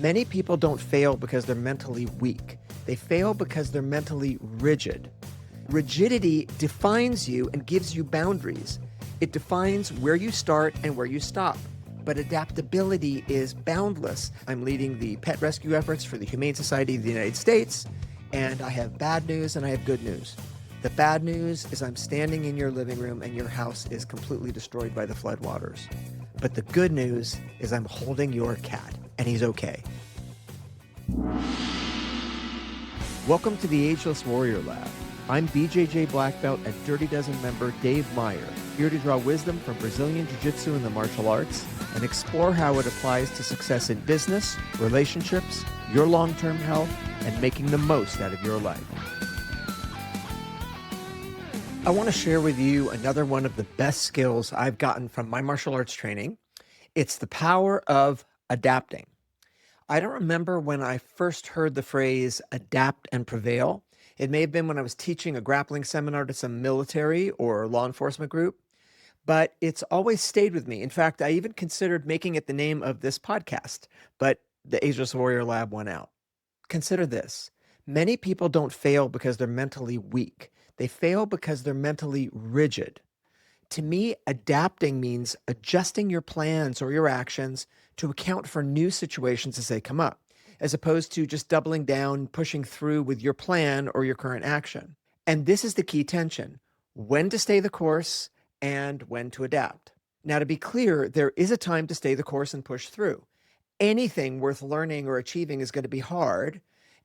Many people don't fail because they're mentally weak. They fail because they're mentally rigid. Rigidity defines you and gives you boundaries. It defines where you start and where you stop. But adaptability is boundless. I'm leading the pet rescue efforts for the Humane Society of the United States, and I have bad news and I have good news. The bad news is I'm standing in your living room and your house is completely destroyed by the floodwaters. But the good news is I'm holding your cat, and he's okay. Welcome to the Ageless Warrior Lab. I'm BJJ Black Belt and Dirty Dozen member Dave Meyer, here to draw wisdom from Brazilian Jiu-Jitsu and the martial arts and explore how it applies to success in business, relationships, your long-term health, and making the most out of your life. I want to share with you another one of the best skills I've gotten from my martial arts training. It's the power of adapting. I don't remember when I first heard the phrase adapt and prevail. It may have been when I was teaching a grappling seminar to some military or law enforcement group, but it's always stayed with me. In fact, I even considered making it the name of this podcast, but the Ageless Warrior Lab won out. Consider this. Many people don't fail because they're mentally weak. They fail because they're mentally rigid. To me, adapting means adjusting your plans or your actions to account for new situations as they come up, as opposed to just doubling down, pushing through with your plan or your current action. And this is the key tension: when to stay the course and when to adapt. Now, to be clear, there is a time to stay the course and push through. Anything worth learning or achieving is going to be hard,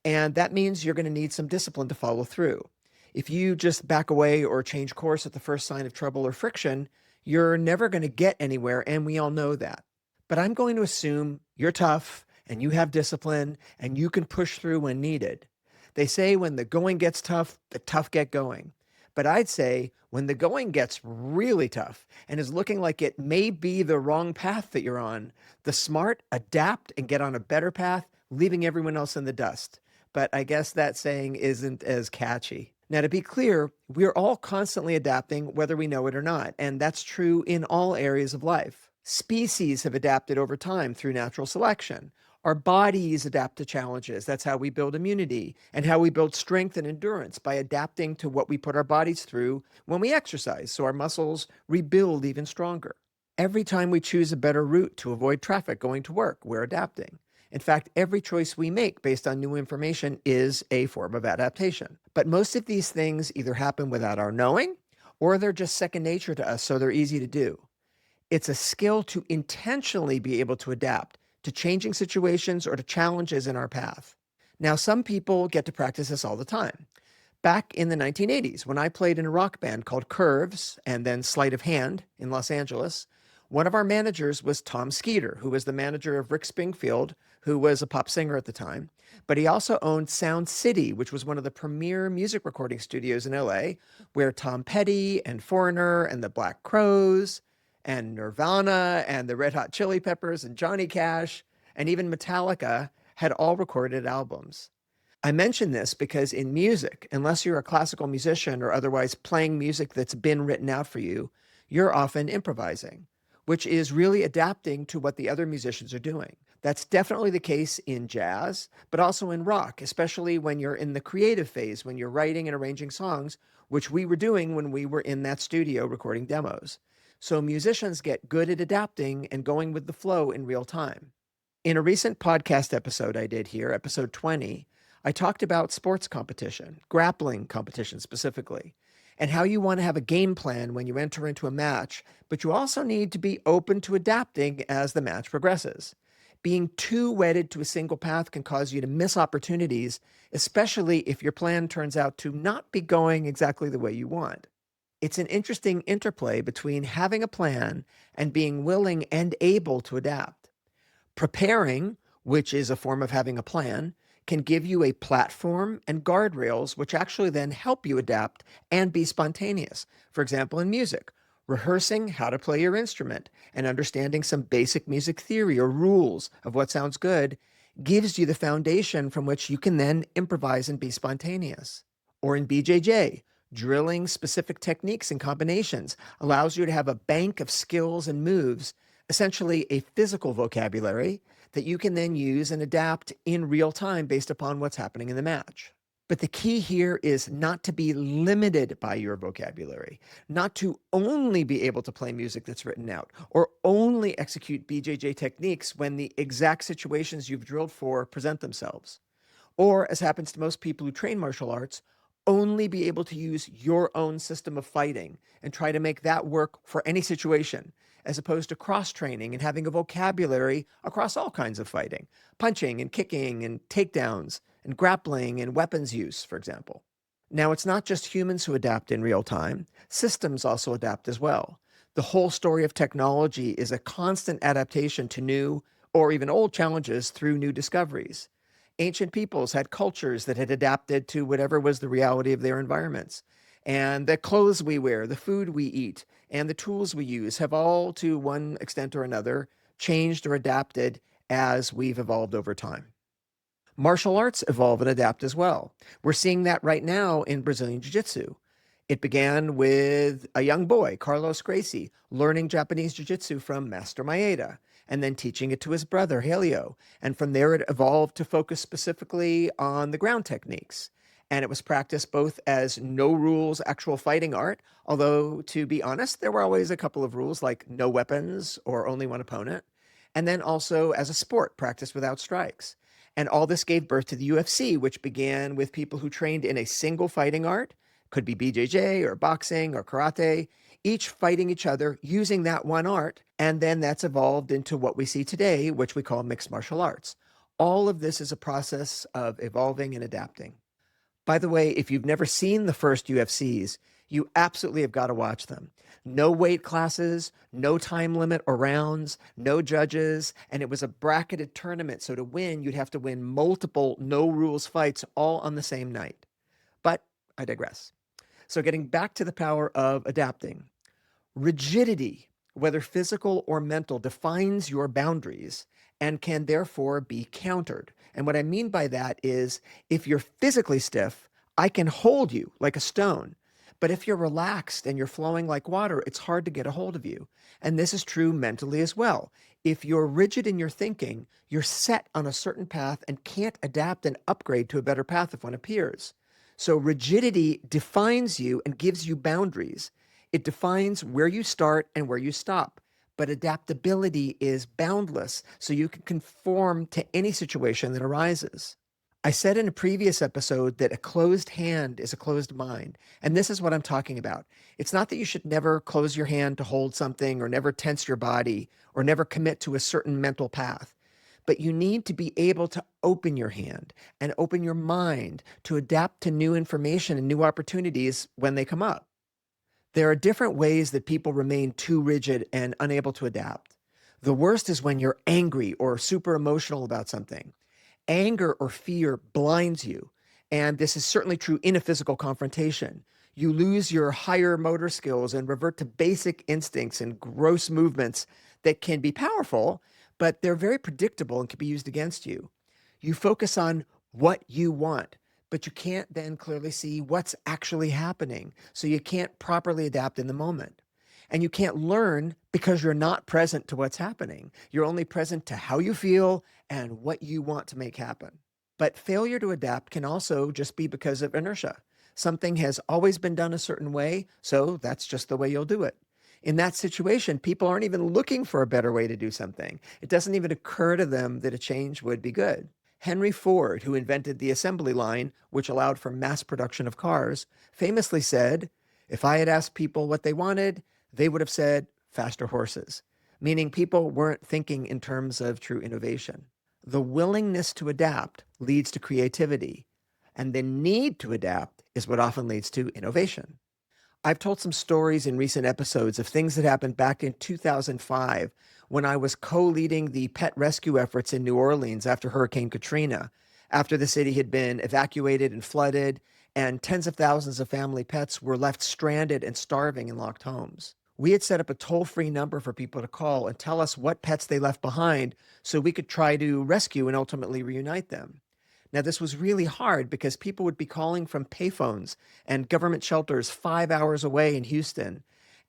and that means you're going to need some discipline to follow through. If you just back away or change course at the first sign of trouble or friction, you're never going to get anywhere, and we all know that. But I'm going to assume you're tough and you have discipline and you can push through when needed. They say when the going gets tough, the tough get going. But I'd say when the going gets really tough and is looking like it may be the wrong path that you're on, the smart adapt and get on a better path, leaving everyone else in the dust. But I guess that saying isn't as catchy. Now, to be clear, we're all constantly adapting, whether we know it or not, and that's true in all areas of life. Species have adapted over time through natural selection. Our bodies adapt to challenges. That's how we build immunity and how we build strength and endurance, by adapting to what we put our bodies through when we exercise, so our muscles rebuild even stronger. Every time we choose a better route to avoid traffic going to work, we're adapting. In fact, every choice we make based on new information is a form of adaptation. But most of these things either happen without our knowing, or they're just second nature to us, so they're easy to do. It's a skill to intentionally be able to adapt to changing situations or to challenges in our path. Now, some people get to practice this all the time. Back in the 1980s, when I played in a rock band called Curves and then Sleight of Hand in Los Angeles, one of our managers was Tom Skeeter, who was the manager of Rick Springfield, who was a pop singer at the time. But he also owned Sound City, which was one of the premier music recording studios in LA, where Tom Petty and Foreigner and the Black Crowes and Nirvana and the Red Hot Chili Peppers and Johnny Cash and even Metallica had all recorded albums. I mention this because in music, unless you're a classical musician or otherwise playing music that's been written out for you, you're often improvising, which is really adapting to what the other musicians are doing. That's definitely the case in jazz, but also in rock, especially when you're in the creative phase, when you're writing and arranging songs, which we were doing when we were in that studio recording demos. So musicians get good at adapting and going with the flow in real time. In a recent podcast episode I did here, episode 20, I talked about sports competition, grappling competition specifically, and how you want to have a game plan when you enter into a match, but you also need to be open to adapting as the match progresses. Being too wedded to a single path can cause you to miss opportunities, especially if your plan turns out to not be going exactly the way you want. It's an interesting interplay between having a plan and being willing and able to adapt. Preparing, which is a form of having a plan, can give you a platform and guardrails, which actually then help you adapt and be spontaneous. For example, in music, rehearsing how to play your instrument and understanding some basic music theory or rules of what sounds good gives you the foundation from which you can then improvise and be spontaneous. Or in BJJ, drilling specific techniques and combinations allows you to have a bank of skills and moves, essentially a physical vocabulary that you can then use and adapt in real time based upon what's happening in the match. But the key here is not to be limited by your vocabulary, not to only be able to play music that's written out or only execute BJJ techniques when the exact situations you've drilled for present themselves. Or, as happens to most people who train martial arts, only be able to use your own system of fighting and try to make that work for any situation, as opposed to cross training and having a vocabulary across all kinds of fighting, punching and kicking and takedowns and grappling and weapons use, for example. Now, it's not just humans who adapt in real time, systems also adapt as well. The whole story of technology is a constant adaptation to new or even old challenges through new discoveries. Ancient peoples had cultures that had adapted to whatever was the reality of their environments. And the clothes we wear, the food we eat, and the tools we use have all, to one extent or another, changed or adapted as we've evolved over time. Martial arts evolve and adapt as well. We're seeing that right now in Brazilian Jiu-Jitsu. It began with a young boy, Carlos Gracie, learning Japanese Jiu-Jitsu from Master Maeda, and then teaching it to his brother, Helio. And from there, it evolved to focus specifically on the ground techniques. And it was practiced both as no rules actual fighting art, although, to be honest, there were always a couple of rules like no weapons or only one opponent, and then also as a sport practiced without strikes. And all this gave birth to the UFC, which began with people who trained in a single fighting art, could be BJJ or boxing or karate, each fighting each other using that one art. And then that's evolved into what we see today, which we call mixed martial arts. All of this is a process of evolving and adapting. By the way, if you've never seen the first UFCs, you absolutely have got to watch them. No weight classes, no time limit or rounds, no judges, and it was a bracketed tournament. So to win, you'd have to win multiple no rules fights all on the same night. But I digress. So getting back to the power of adapting, rigidity, whether physical or mental, defines your boundaries and can therefore be countered. And what I mean by that is if you're physically stiff, I can hold you like a stone. But if you're relaxed and you're flowing like water, it's hard to get a hold of you. And this is true mentally as well. If you're rigid in your thinking, you're set on a certain path and can't adapt and upgrade to a better path if one appears. So rigidity defines you and gives you boundaries. It defines where you start and where you stop. But adaptability is boundless, so you can conform to any situation that arises. I said in a previous episode that a closed hand is a closed mind, and this is what I'm talking about. It's not that you should never close your hand to hold something or never tense your body or never commit to a certain mental path, but you need to be able to open your hand and open your mind to adapt to new information and new opportunities when they come up. There are different ways that people remain too rigid and unable to adapt. The worst is when you're angry or super emotional about something. Anger or fear blinds you, and this is certainly true in a physical confrontation. You lose your higher motor skills and revert to basic instincts and gross movements that can be powerful, but they're very predictable and can be used against you. You focus on what you want, but you can't then clearly see what's actually happening, so you can't properly adapt in the moment. And you can't learn because you're not present to what's happening. You're only present to how you feel and what you want to make happen. But failure to adapt can also just be because of inertia. Something has always been done a certain way, so that's just the way you'll do it. In that situation, people aren't even looking for a better way to do something. It doesn't even occur to them that a change would be good. Henry Ford, who invented the assembly line, which allowed for mass production of cars, famously said, "If I had asked people what they wanted, they would have said faster horses," meaning people weren't thinking in terms of true innovation. The willingness to adapt leads to creativity, and the need to adapt is what often leads to innovation. I've told some stories in recent episodes of things that happened back in 2005 when I was co-leading the pet rescue efforts in New Orleans after Hurricane Katrina, after the city had been evacuated and flooded, and tens of thousands of family pets were left stranded and starving in locked homes. We had set up a toll-free number for people to call and tell us what pets they left behind so we could try to rescue and ultimately reunite them. Now, this was really hard because people would be calling from payphones and government shelters 5 hours away in Houston.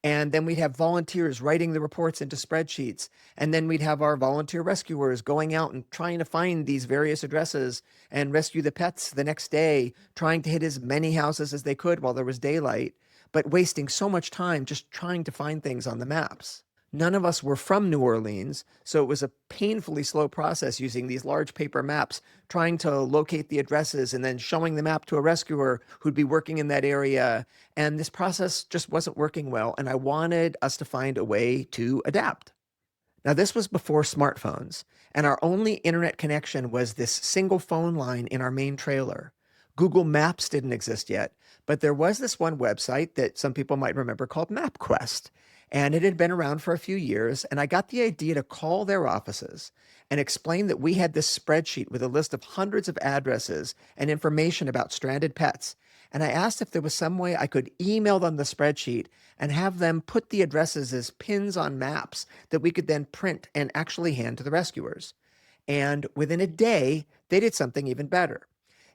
And then we'd have volunteers writing the reports into spreadsheets. And then we'd have our volunteer rescuers going out and trying to find these various addresses and rescue the pets the next day, trying to hit as many houses as they could while there was daylight, but wasting so much time just trying to find things on the maps. None of us were from New Orleans, so it was a painfully slow process using these large paper maps, trying to locate the addresses and then showing the map to a rescuer who'd be working in that area. And this process just wasn't working well, and I wanted us to find a way to adapt. Now, this was before smartphones, and our only internet connection was this single phone line in our main trailer. Google Maps didn't exist yet, but there was this one website that some people might remember called MapQuest, and it had been around for a few years, and I got the idea to call their offices and explain that we had this spreadsheet with a list of hundreds of addresses and information about stranded pets, and I asked if there was some way I could email them the spreadsheet and have them put the addresses as pins on maps that we could then print and actually hand to the rescuers. And within a day, they did something even better.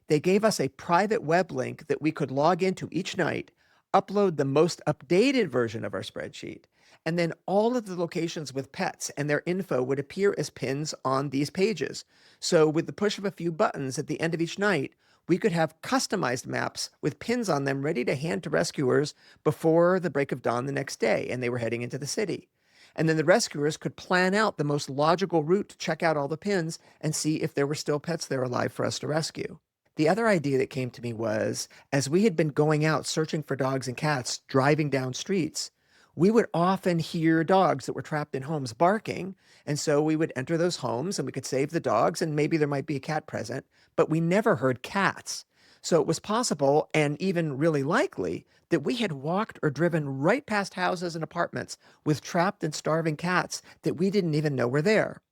They gave us a private web link that we could log into each night, upload the most updated version of our spreadsheet, and then all of the locations with pets and their info would appear as pins on these pages. So with the push of a few buttons at the end of each night, we could have customized maps with pins on them ready to hand to rescuers before the break of dawn the next day, and they were heading into the city. And then the rescuers could plan out the most logical route to check out all the pins and see if there were still pets there alive for us to rescue. The other idea that came to me was, as we had been going out searching for dogs and cats, driving down streets, we would often hear dogs that were trapped in homes barking. And so we would enter those homes and we could save the dogs, and maybe there might be a cat present, but we never heard cats. So it was possible, and even really likely, that we had walked or driven right past houses and apartments with trapped and starving cats that we didn't even know were there.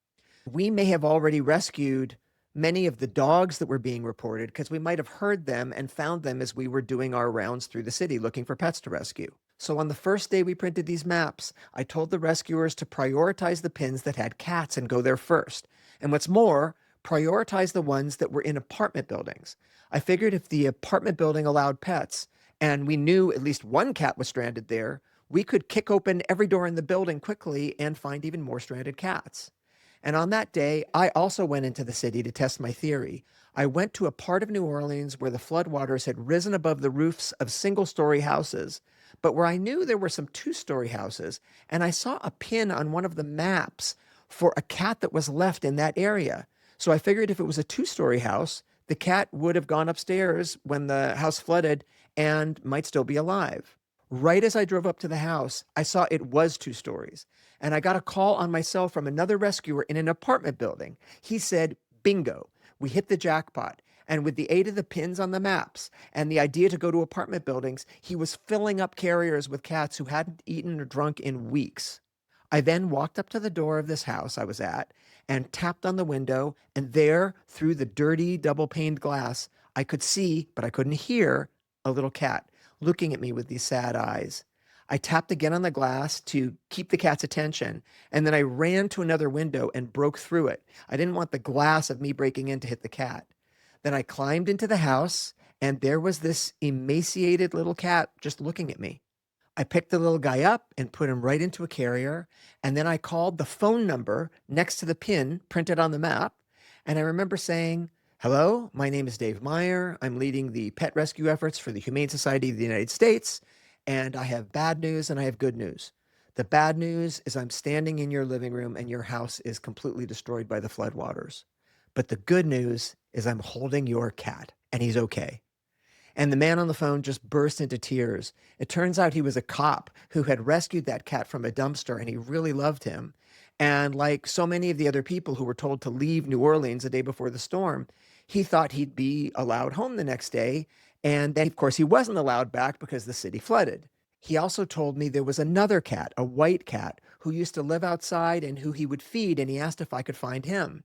We may have already rescued many of the dogs that were being reported because we might have heard them and found them as we were doing our rounds through the city looking for pets to rescue. So on the first day we printed these maps, I told the rescuers to prioritize the pins that had cats and go there first. And what's more, prioritize the ones that were in apartment buildings. I figured if the apartment building allowed pets and we knew at least one cat was stranded there, we could kick open every door in the building quickly and find even more stranded cats. And on that day, I also went into the city to test my theory. I went to a part of New Orleans where the floodwaters had risen above the roofs of single-story houses, but where I knew there were some two-story houses, and I saw a pin on one of the maps for a cat that was left in that area. So I figured if it was a two-story house, the cat would have gone upstairs when the house flooded and might still be alive. Right as I drove up to the house, I saw it was two stories, and I got a call on my cell from another rescuer in an apartment building. He said, bingo, we hit the jackpot. And with the aid of the pins on the maps and the idea to go to apartment buildings, he was filling up carriers with cats who hadn't eaten or drunk in weeks. I then walked up to the door of this house I was at and tapped on the window, and there, through the dirty double-paned glass, I could see, but I couldn't hear, a little cat looking at me with these sad eyes. I tapped again on the glass to keep the cat's attention, and then I ran to another window and broke through it. I didn't want the glass of me breaking in to hit the cat. Then I climbed into the house, and there was this emaciated little cat just looking at me. I picked the little guy up and put him right into a carrier, and then I called the phone number next to the pin printed on the map, and I remember saying, "Hello, my name is Dave Meyer. I'm leading the pet rescue efforts for the Humane Society of the United States, and I have bad news and I have good news. The bad news is I'm standing in your living room and your house is completely destroyed by the floodwaters. But the good news is I'm holding your cat, and he's okay." And the man on the phone just burst into tears. It turns out he was a cop who had rescued that cat from a dumpster, and he really loved him. And like so many of the other people who were told to leave New Orleans the day before the storm, he thought he'd be allowed home the next day. And then, of course, he wasn't allowed back because the city flooded. He also told me there was another cat, a white cat, who used to live outside and who he would feed, and he asked if I could find him.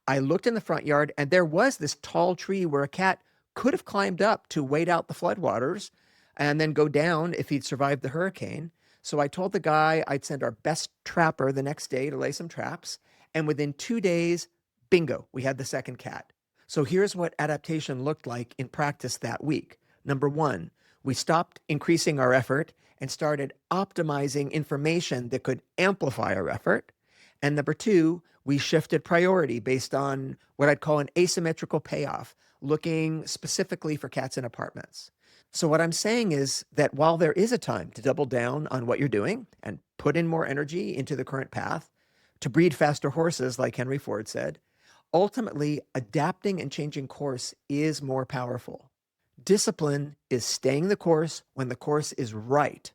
I looked in the front yard, and there was this tall tree where a cat could have climbed up to wait out the floodwaters and then go down if he'd survived the hurricane. So I told the guy I'd send our best trapper the next day to lay some traps. And within 2 days, bingo, we had the second cat. So here's what adaptation looked like in practice that week. Number one, we stopped increasing our effort and started optimizing information that could amplify our effort. And number two, we shifted priority based on what I'd call an asymmetrical payoff, looking specifically for cats in apartments. So, what I'm saying is that while there is a time to double down on what you're doing and put in more energy into the current path, to breed faster horses, like Henry Ford said, ultimately adapting and changing course is more powerful. Discipline is staying the course when the course is right.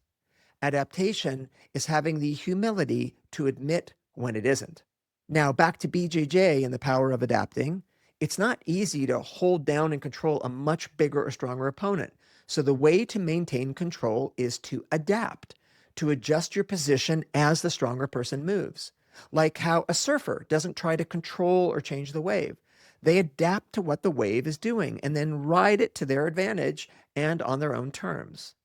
Adaptation is having the humility to admit when it isn't. Now, back to BJJ and the power of adapting. It's not easy to hold down and control a much bigger or stronger opponent. So, the way to maintain control is to adapt, to adjust your position as the stronger person moves. Like how a surfer doesn't try to control or change the wave. They adapt to what the wave is doing and then ride it to their advantage and on their own terms.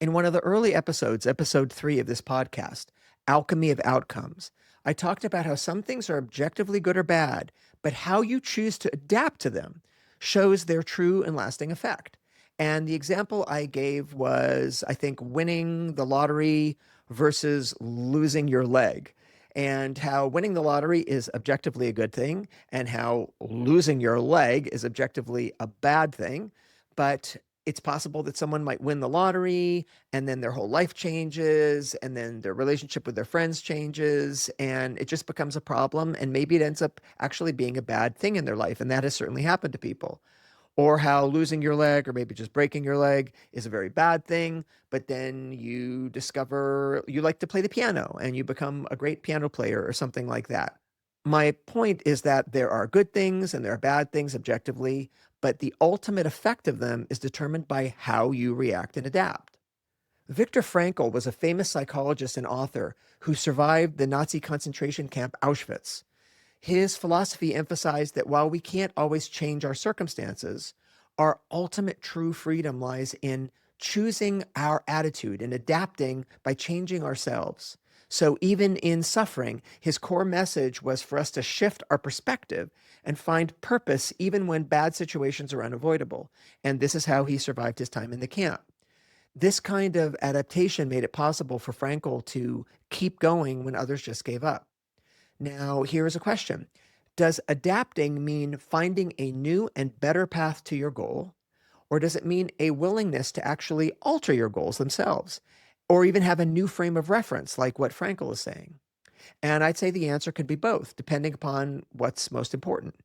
In one of the early episodes, episode 3 of this podcast, Alchemy of Outcomes, I talked about how some things are objectively good or bad, but how you choose to adapt to them shows their true and lasting effect. And the example I gave was, I think, winning the lottery versus losing your leg. And how winning the lottery is objectively a good thing, and how losing your leg is objectively a bad thing. But it's possible that someone might win the lottery and then their whole life changes and then their relationship with their friends changes and it just becomes a problem. And maybe it ends up actually being a bad thing in their life. And that has certainly happened to people. Or how losing your leg or maybe just breaking your leg is a very bad thing, but then you discover you like to play the piano and you become a great piano player or something like that. My point is that there are good things and there are bad things objectively, but the ultimate effect of them is determined by how you react and adapt. Viktor Frankl was a famous psychologist and author who survived the Nazi concentration camp Auschwitz. His philosophy emphasized that while we can't always change our circumstances, our ultimate true freedom lies in choosing our attitude and adapting by changing ourselves. So, even in suffering, his core message was for us to shift our perspective and find purpose even when bad situations are unavoidable. And this is how he survived his time in the camp. This kind of adaptation made it possible for Frankl to keep going when others just gave up. Now, here is a question. Does adapting mean finding a new and better path to your goal? Or does it mean a willingness to actually alter your goals themselves? Or even have a new frame of reference, like what Frankl is saying? And I'd say the answer could be both, depending upon what's most important.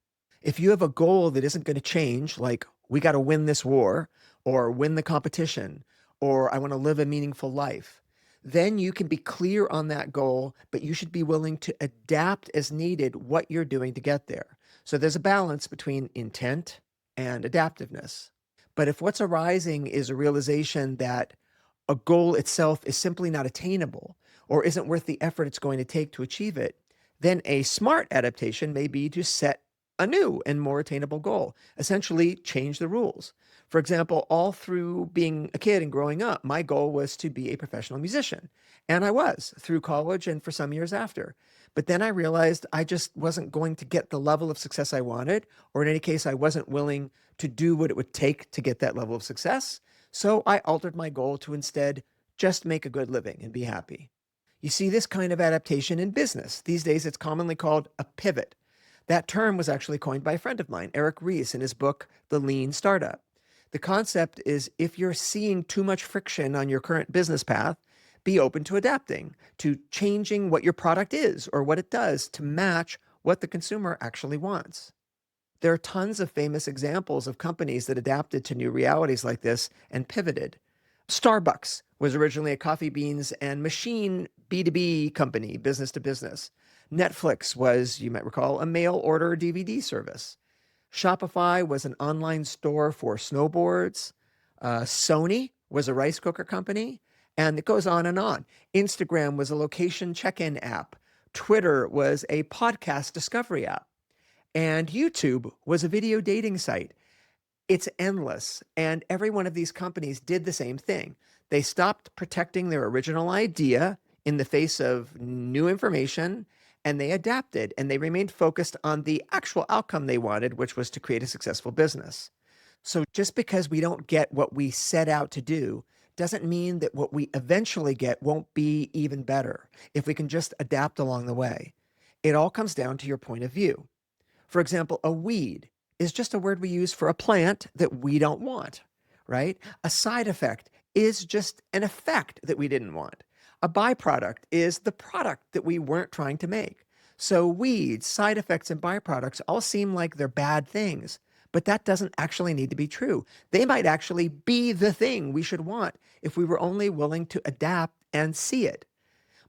If you have a goal that isn't going to change, like we got to win this war, or win the competition, or I want to live a meaningful life, then you can be clear on that goal, but you should be willing to adapt as needed what you're doing to get there. So there's a balance between intent and adaptiveness. But if what's arising is a realization that a goal itself is simply not attainable or isn't worth the effort it's going to take to achieve it, then a smart adaptation may be to set a new and more attainable goal, essentially change the rules. For example, all through being a kid and growing up, my goal was to be a professional musician. And I was through college and for some years after. But then I realized I just wasn't going to get the level of success I wanted, or in any case, I wasn't willing to do what it would take to get that level of success. So I altered my goal to instead just make a good living and be happy. You see this kind of adaptation in business. These days, it's commonly called a pivot. That term was actually coined by a friend of mine, Ries, in his book, The Lean Startup. The concept is if you're seeing too much friction on your current business path, be open to adapting, to changing what your product is or what it does to match what the consumer actually wants. There are tons of famous examples of companies that adapted to new realities like this and pivoted. Starbucks was originally a coffee beans and machine B2B company, business to business. Netflix was, you might recall, a mail order DVD service. Shopify was an online store for snowboards. Sony was a rice cooker company. And it goes on and on. Instagram was a location check-in app. Twitter was a podcast discovery app. And YouTube was a video dating site. It's endless. And every one of these companies did the same thing. They stopped protecting their original idea in the face of new information, and they adapted and they remained focused on the actual outcome they wanted, which was to create a successful business. So just because we don't get what we set out to do doesn't mean that what we eventually get won't be even better if we can just adapt along the way. It all comes down to your point of view. For example, a weed is just a word we use for a plant that we don't want, right? A side effect is just an effect that we didn't want. A byproduct is the product that we weren't trying to make. So weeds, side effects, and byproducts all seem like they're bad things, but that doesn't actually need to be true. They might actually be the thing we should want if we were only willing to adapt and see it.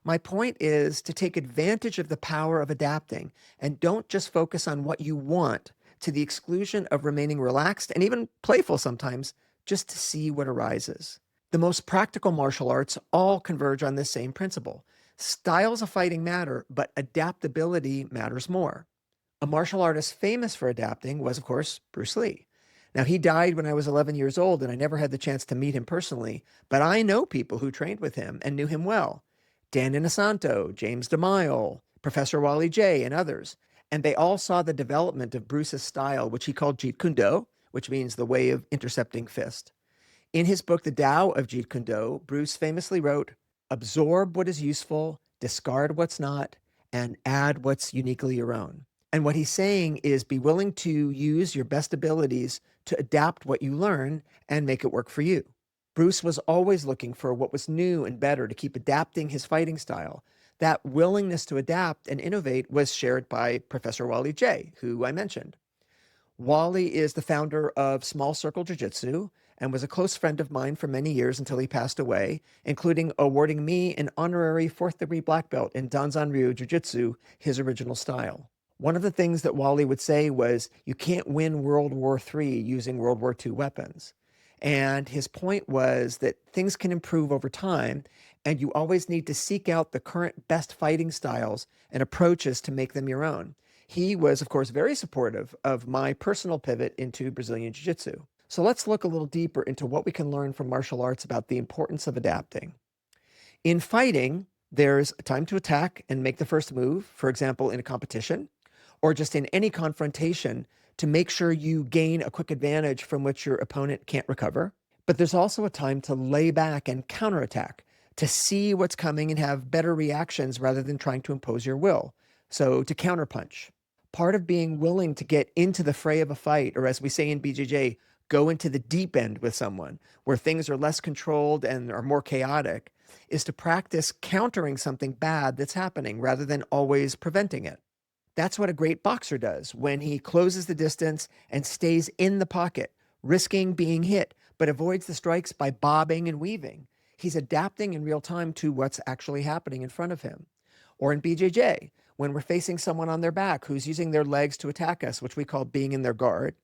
My point is to take advantage of the power of adapting and don't just focus on what you want to the exclusion of remaining relaxed and even playful sometimes just to see what arises. The most practical martial arts all converge on this same principle. Styles of fighting matter, but adaptability matters more. A martial artist famous for adapting was, of course, Bruce Lee. Now, he died when I was 11 years old, and I never had the chance to meet him personally, but I know people who trained with him and knew him well. Dan Inosanto, James DeMille, Professor Wally J., and others. And they all saw the development of Bruce's style, which he called Jeet Kune, which means the way of intercepting fist. In his book, The Tao of Jeet Kune, Bruce famously wrote, absorb what is useful, discard what's not, and add what's uniquely your own. And what he's saying is be willing to use your best abilities to adapt what you learn and make it work for you. Bruce was always looking for what was new and better to keep adapting his fighting style. That willingness to adapt and innovate was shared by Professor Wally J., who I mentioned. Wally is the founder of Small Circle Jiu-Jitsu and was a close friend of mine for many years until he passed away, including awarding me an honorary 4th-degree black belt in Danzanryu Jiu-Jitsu, his original style. One of the things that Wally would say was, you can't win World War III using World War II weapons. And his point was that things can improve over time, and you always need to seek out the current best fighting styles and approaches to make them your own. He was, of course, very supportive of my personal pivot into Brazilian Jiu-Jitsu. So let's look a little deeper into what we can learn from martial arts about the importance of adapting. In fighting, there's a time to attack and make the first move, for example, in a competition, or just in any confrontation to make sure you gain a quick advantage from which your opponent can't recover. But there's also a time to lay back and counterattack, to see what's coming and have better reactions rather than trying to impose your will. So to counterpunch. Part of being willing to get into the fray of a fight, or as we say in BJJ, go into the deep end with someone where things are less controlled and are more chaotic, is to practice countering something bad that's happening rather than always preventing it. That's what a great boxer does when he closes the distance and stays in the pocket, risking being hit, but avoids the strikes by bobbing and weaving. He's adapting in real time to what's actually happening in front of him. Or in BJJ, when we're facing someone on their back who's using their legs to attack us, which we call being in their guard,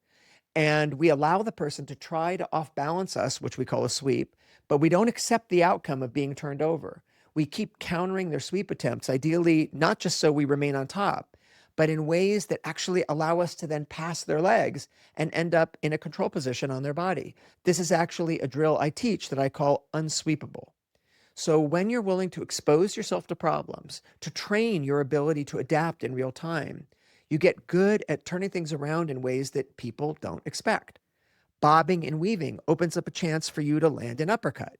and we allow the person to try to off-balance us, which we call a sweep, but we don't accept the outcome of being turned over. We keep countering their sweep attempts, ideally not just so we remain on top, but in ways that actually allow us to then pass their legs and end up in a control position on their body. This is actually a drill I teach that I call Unsweepable. So when you're willing to expose yourself to problems, to train your ability to adapt in real time, you get good at turning things around in ways that people don't expect. Bobbing and weaving opens up a chance for you to land an uppercut.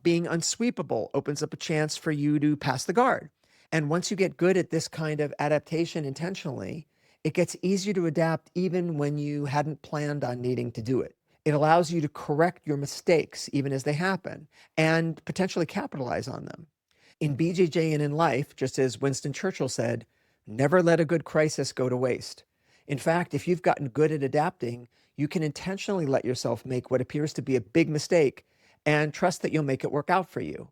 Being unsweepable opens up a chance for you to pass the guard. And once you get good at this kind of adaptation intentionally, it gets easier to adapt even when you hadn't planned on needing to do it. It allows you to correct your mistakes even as they happen and potentially capitalize on them. In BJJ and in life, just as Winston Churchill said, never let a good crisis go to waste. In fact, if you've gotten good at adapting, you can intentionally let yourself make what appears to be a big mistake and trust that you'll make it work out for you.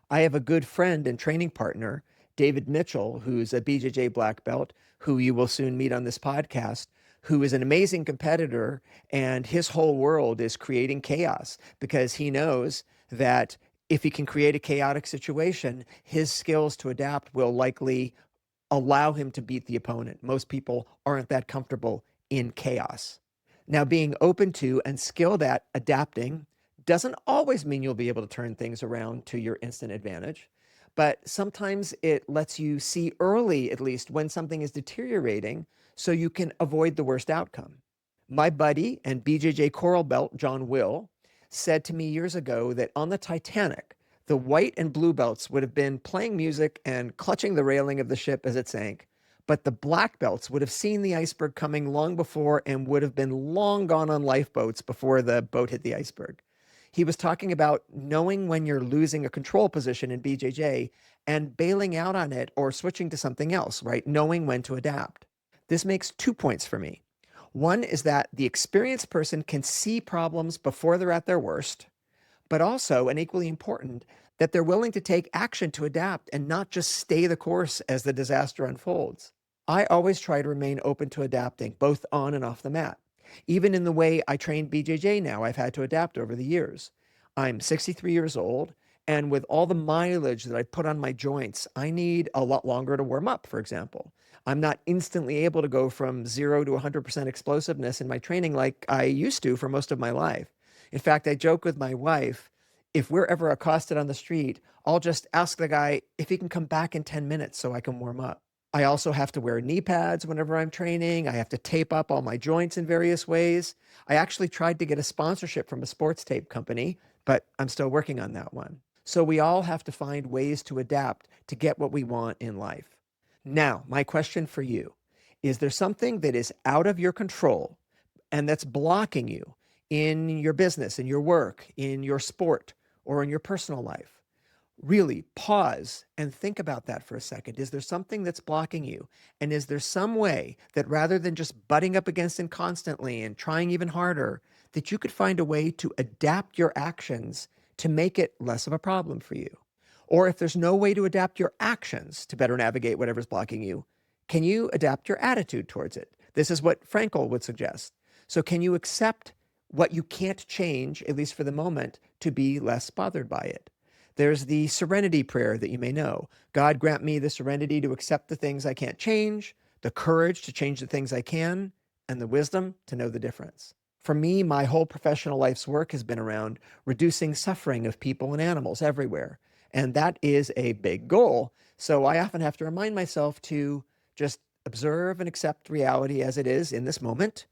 I have a good friend and training partner, David Mitchell, who's a BJJ black belt, who you will soon meet on this podcast, who is an amazing competitor, and his whole world is creating chaos because he knows that if he can create a chaotic situation, his skills to adapt will likely allow him to beat the opponent. Most people aren't that comfortable in chaos. Now, being open to and skilled at adapting doesn't always mean you'll be able to turn things around to your instant advantage, but sometimes it lets you see early, at least, when something is deteriorating so you can avoid the worst outcome. My buddy and BJJ Coral Belt, John Will, said to me years ago that on the Titanic, the white and blue belts would have been playing music and clutching the railing of the ship as it sank, but the black belts would have seen the iceberg coming long before and would have been long gone on lifeboats before the boat hit the iceberg. He was talking about knowing when you're losing a control position in BJJ and bailing out on it or switching to something else, right? Knowing when to adapt. This makes 2 points for me. One is that the experienced person can see problems before they're at their worst, but also, and equally important, that they're willing to take action to adapt and not just stay the course as the disaster unfolds. I always try to remain open to adapting, both on and off the mat. Even in the way I train BJJ now, I've had to adapt over the years. I'm 63 years old, and with all the mileage that I put on my joints, I need a lot longer to warm up, for example. I'm not instantly able to go from 0 to 100% explosiveness in my training like I used to for most of my life. In fact, I joke with my wife, if we're ever accosted on the street, I'll just ask the guy if he can come back in 10 minutes so I can warm up. I also have to wear knee pads whenever I'm training. I have to tape up all my joints in various ways. I actually tried to get a sponsorship from a sports tape company, but I'm still working on that one. So we all have to find ways to adapt to get what we want in life. Now, my question for you, is there something that is out of your control and that's blocking you in your business, in your work, in your sport, or in your personal life? Really pause and think about that for a second. Is there something that's blocking you? And is there some way that rather than just butting up against it constantly and trying even harder, that you could find a way to adapt your actions to make it less of a problem for you? Or if there's no way to adapt your actions to better navigate whatever's blocking you, can you adapt your attitude towards it? This is what Frankl would suggest. So can you accept what you can't change, at least for the moment, to be less bothered by it? There's the Serenity Prayer that you may know. God, grant me the serenity to accept the things I can't change, the courage to change the things I can, and the wisdom to know the difference. For me, my whole professional life's work has been around reducing suffering of people and animals everywhere. And that is a big goal. So I often have to remind myself to just observe and accept reality as it is in this moment,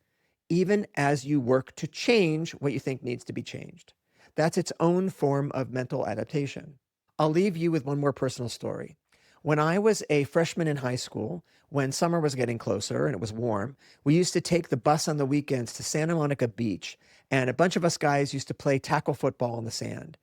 even as you work to change what you think needs to be changed. That's its own form of mental adaptation. I'll leave you with one more personal story. When I was a freshman in high school, when summer was getting closer and it was warm, we used to take the bus on the weekends to Santa Monica Beach, and a bunch of us guys used to play tackle football in the sand.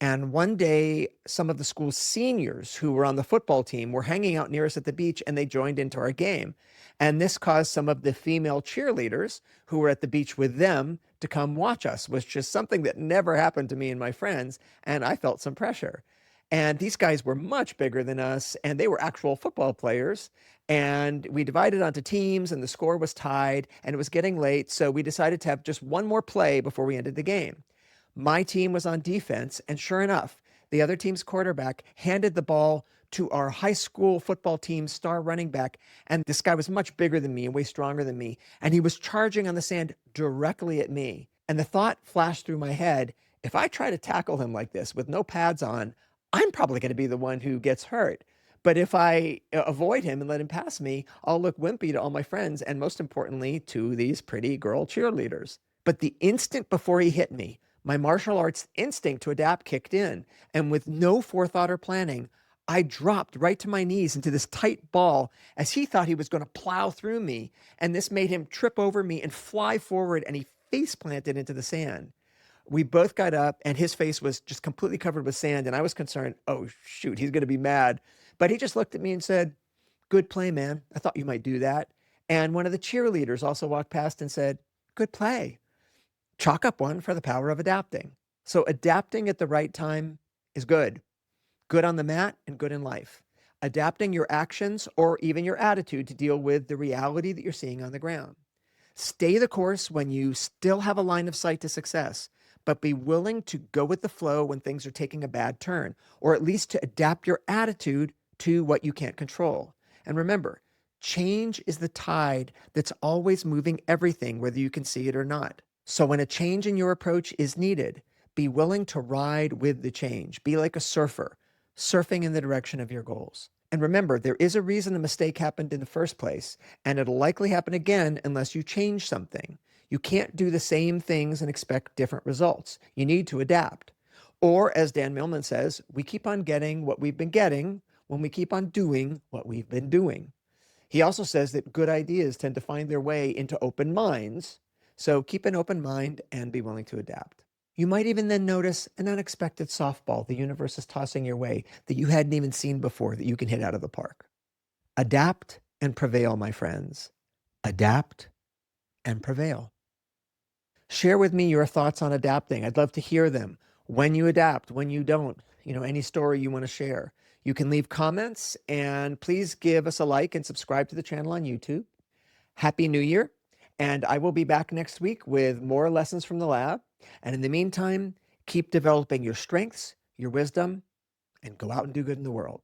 And one day, some of the school's seniors who were on the football team were hanging out near us at the beach, and they joined into our game. And this caused some of the female cheerleaders who were at the beach with them to come watch us, which is something that never happened to me and my friends. And I felt some pressure. And these guys were much bigger than us, and they were actual football players. And we divided onto teams, and the score was tied, and it was getting late. So we decided to have just one more play before we ended the game. My team was on defense, and sure enough, the other team's quarterback handed the ball to our high school football team's star running back, and this guy was much bigger than me and way stronger than me, and he was charging on the sand directly at me. And the thought flashed through my head, if I try to tackle him like this with no pads on, I'm probably going to be the one who gets hurt. But if I avoid him and let him pass me, I'll look wimpy to all my friends, and most importantly, to these pretty girl cheerleaders. But the instant before he hit me, my martial arts instinct to adapt kicked in, and with no forethought or planning, I dropped right to my knees into this tight ball as he thought he was going to plow through me, and this made him trip over me and fly forward, and he face planted into the sand. We both got up, and his face was just completely covered with sand, and I was concerned, oh shoot, he's going to be mad. But he just looked at me and said, good play, man. I thought you might do that. And one of the cheerleaders also walked past and said, good play. Chalk up one for the power of adapting. So adapting at the right time is good. Good on the mat and good in life. Adapting your actions or even your attitude to deal with the reality that you're seeing on the ground. Stay the course when you still have a line of sight to success, but be willing to go with the flow when things are taking a bad turn, or at least to adapt your attitude to what you can't control. And remember, change is the tide that's always moving everything, whether you can see it or not. So when a change in your approach is needed, be willing to ride with the change. Be like a surfer, surfing in the direction of your goals. And remember, there is a reason a mistake happened in the first place, and it'll likely happen again unless you change something. You can't do the same things and expect different results. You need to adapt. Or, as Dan Millman says, we keep on getting what we've been getting when we keep on doing what we've been doing. He also says that good ideas tend to find their way into open minds. So keep an open mind and be willing to adapt. You might even then notice an unexpected softball the universe is tossing your way that you hadn't even seen before that you can hit out of the park. Adapt and prevail, my friends. Adapt and prevail. Share with me your thoughts on adapting. I'd love to hear them. When you adapt, when you don't, any story you want to share. You can leave comments, and please give us a like and subscribe to the channel on YouTube. Happy New Year. And I will be back next week with more lessons from the lab. And in the meantime, keep developing your strengths, your wisdom, and go out and do good in the world.